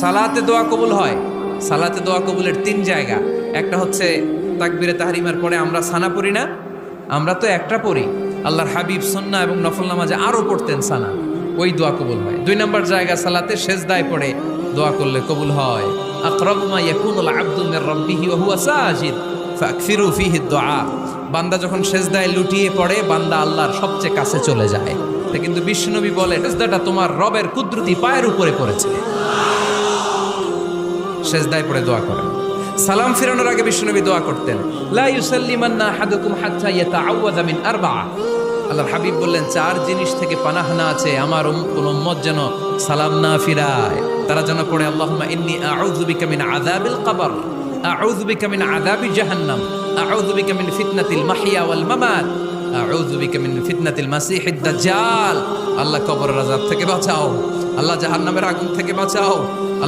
সালাতে দোয়া কবুল হয়। সালাতে দোয়া কবুলের তিন জায়গা। একটা হচ্ছে তাকবীরে তাহরিমার পরে আমরা সানা পড়ি না, আমরা তো একটা পড়ি। আল্লাহর হাবিব সুন্নাহ এবং নফল নামাজে আরো পড়তেন সানা, ওই দোয়া কবুল হয়। দুই নম্বর জায়গা সালাতে সেজদায় পড়ে দোয়া করলে কবুল হয়। আকরাবু মা ইয়াকুনুল আবদু মির রাব্বিহি ওয়া হুয়া সাজিদ ফাকসিরু ফীহি দুআ। বান্দা যখন সেজদায় লুটিয়ে পড়ে, বান্দা আল্লাহর সবচেয়ে কাছে চলে যায়। তা কিন্তু বিশ্বনবী বলে, সেজদাটা তোমার রবের কুদরতি পায়ের উপরে পড়েছে। সেজদায় পড়ে দোয়া করেন। সালাম ফিরানোর আগে বিশ্বনবী দোয়া করতেন, লা ইউসাল্লিমান্না আহাদুকুম হাত্তা ইয়াতাআওয়াযা মিন আরবা'a। আল্লাহর হাবিব বললেন, চার জিনিস থেকে পানাহ না আছে আমার কোন উম্মত যেন সালাম না ফিরায়। তারা যেন পড়ে, আল্লাহুম্মা ইন্নী আউযু বিকা মিন আযাবিল কবর, আউযু বিকা মিন আযাবি জাহান্নাম, আউযু বিকা মিন ফিতনাতিল মাহইয়া ওয়াল মামাত, আউযু বিকা মিন ফিতনাতিল মাসিহিদ দাজ্জাল। আল্লাহ কবরের আযাব থেকে বাঁচাও, আল্লাহ জাহান্নামের আগুন থেকে বাঁচাও,